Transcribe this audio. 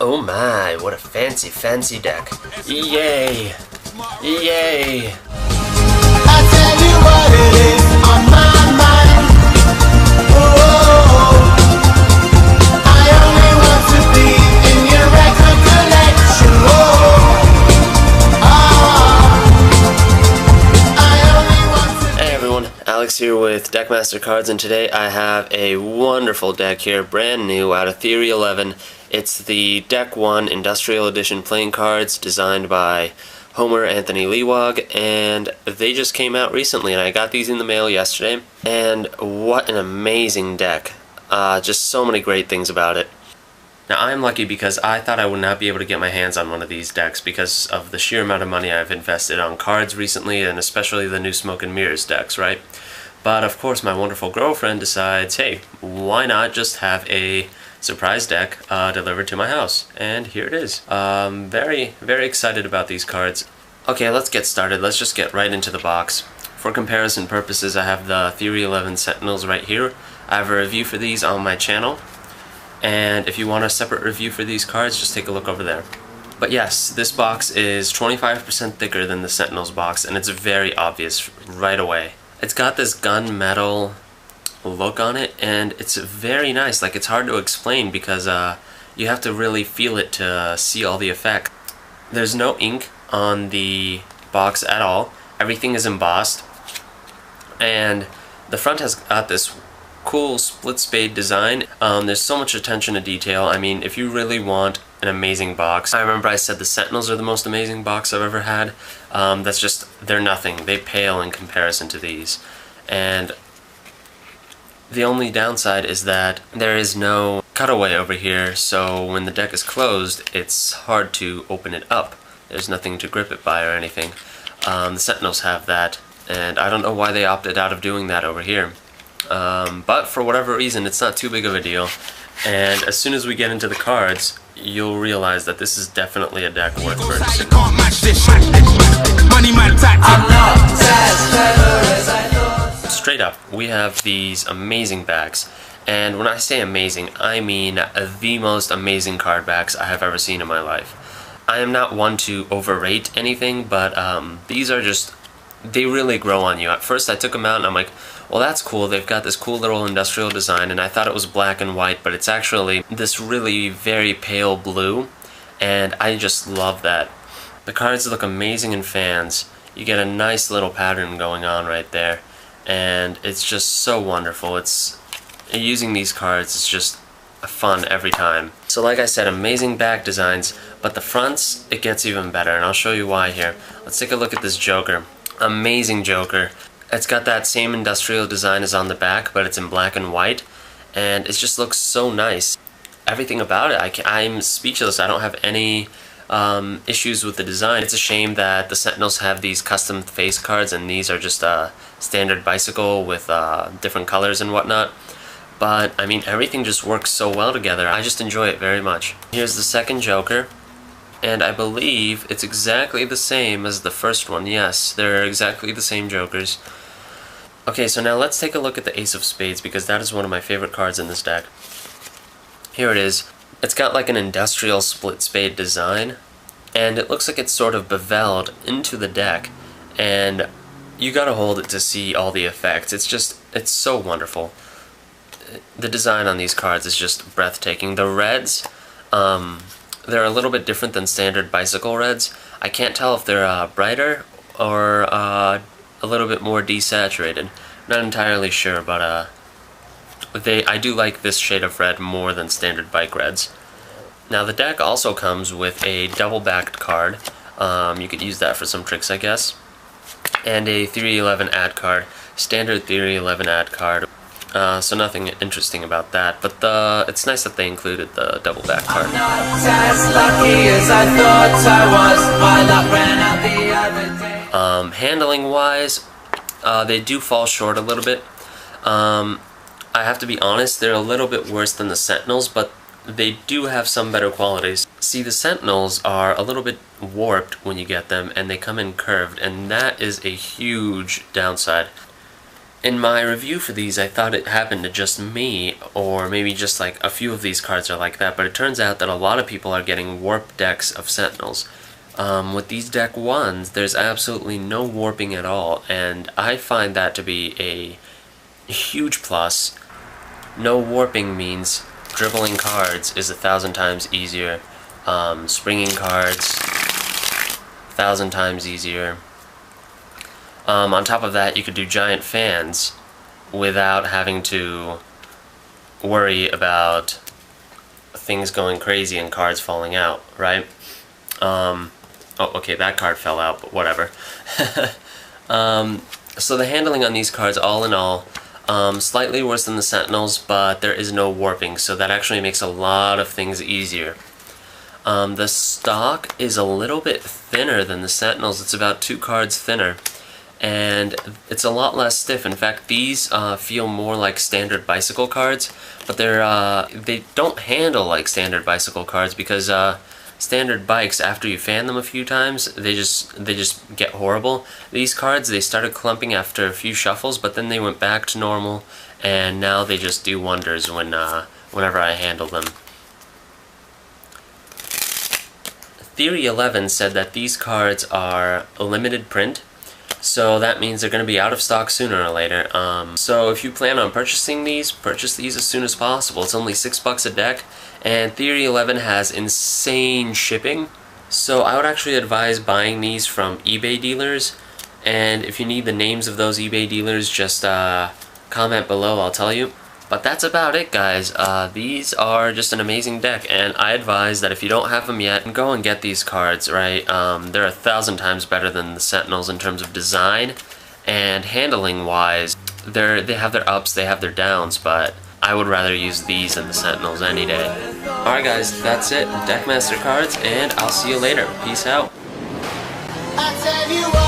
Oh my, what a fancy, fancy deck. Yay! Yay! I tell you what it is on my mind. Oh, I only want to be in your record collection. I only want to. Hey everyone, Alex here with Deckmaster Cards, and today I have a wonderful deck here, brand new out of Theory11. It's the Deck 1 Industrial Edition playing cards designed by Homer Anthony Lewog, and they just came out recently, and I got these in the mail yesterday, and what an amazing deck. Just so many great things about it. Now I'm lucky because I thought I would not be able to get my hands on one of these decks because of the sheer amount of money I've invested on cards recently, and especially the new Smoke and Mirrors decks, right? But of course my wonderful girlfriend decides, hey, why not just have a surprise deck delivered to my house, and here it is. Very excited about these cards. Okay, let's get started. Let's just get right into the box. For comparison purposes, I have the Theory11 Sentinels right here. I have a review for these on my channel, and if you want a separate review for these cards, just take a look over there. But yes, this box is 25% thicker than the Sentinels box, and it's very obvious right away. It's got this gunmetal look on it, and it's very nice. Like, it's hard to explain because you have to really feel it to see all the effects. There's no ink on the box at all. Everything is embossed, and the front has got this cool split spade design. There's so much attention to detail. I mean, if you really want an amazing box, I remember I said the Sentinels are the most amazing box I've ever had. That's just, they're nothing. They pale in comparison to these. And the only downside is that there is no cutaway over here, so when the deck is closed, it's hard to open it up. There's nothing to grip it by or anything. The Sentinels have that, and I don't know why they opted out of doing that over here. But for whatever reason, it's not too big of a deal. And as soon as we get into the cards, you'll realize that this is definitely a deck worth purchasing. Straight up, we have these amazing backs, and when I say amazing, I mean the most amazing card backs I have ever seen in my life. I am not one to overrate anything, but these are just, they really grow on you. At first I took them out and I'm like, well, that's cool, they've got this cool little industrial design, and I thought it was black and white, but it's actually this really very pale blue, and I just love that. The cards look amazing in fans. You get a nice little pattern going on right there, and it's just so wonderful. It's using these cards is just fun every time. So like I said, amazing back designs, but the fronts, it gets even better, and I'll show you why here. Let's take a look at this Joker. Amazing Joker. It's got that same industrial design as on the back, but it's in black and white, and it just looks so nice. Everything about it, I'm speechless. I don't have any issues with the design. It's a shame that the Sentinels have these custom face cards, and these are just a standard bicycle with different colors and whatnot. But, I mean, everything just works so well together. I just enjoy it very much. Here's the second Joker, and I believe it's exactly the same as the first one. Yes, they're exactly the same Jokers. Okay, so now let's take a look at the Ace of Spades, because that is one of my favorite cards in this deck. Here it is. It's got like an industrial split spade design, and it looks like it's sort of beveled into the deck, and you gotta hold it to see all the effects. It's so wonderful. The design on these cards is just breathtaking. The reds, they're a little bit different than standard bicycle reds. I can't tell if they're brighter or a little bit more desaturated. Not entirely sure, but I do like this shade of red more than standard bike reds. Now the deck also comes with a double-backed card. You could use that for some tricks, I guess. And a Theory11 ad card, standard Theory11 ad card. So nothing interesting about that, but it's nice that they included the double-back card. I'm not as lucky as I thought I was. My luck ran out the other day. Handling-wise, they do fall short a little bit. I have to be honest, they're a little bit worse than the Sentinels, but they do have some better qualities. See, the Sentinels are a little bit warped when you get them, and they come in curved, and that is a huge downside. In my review for these, I thought it happened to just me, or maybe just like a few of these cards are like that, but it turns out that a lot of people are getting warped decks of Sentinels. With these deck 1s, there's absolutely no warping at all, and I find that to be a huge plus. No warping means dribbling cards is 1,000 times easier, springing cards 1,000 times easier. On top of that, you could do giant fans without having to worry about things going crazy and cards falling out, right? Oh, okay, that card fell out, but whatever. So the handling on these cards, all in all, slightly worse than the Sentinels, but there is no warping, so that actually makes a lot of things easier. The stock is a little bit thinner than the Sentinels. It's about 2 cards thinner, and it's a lot less stiff. In fact, these feel more like standard bicycle cards, but they don't handle like standard bicycle cards because standard bikes, after you fan them a few times, they just get horrible. These cards, they started clumping after a few shuffles, but then they went back to normal, and now they just do wonders whenever I handle them. Theory11 said that these cards are a limited print, so that means they're going to be out of stock sooner or later. So if you plan on purchasing these, purchase these as soon as possible. It's only $6 a deck, and Theory11 has insane shipping. So I would actually advise buying these from eBay dealers, and if you need the names of those eBay dealers, just comment below, I'll tell you. But that's about it, guys. These are just an amazing deck, and I advise that if you don't have them yet, go and get these cards, right? They're 1,000 times better than the Sentinels in terms of design, and handling-wise, they have their ups, they have their downs, but I would rather use these than the Sentinels any day. Alright guys, that's it. Deckmaster cards, and I'll see you later. Peace out. I tell you what.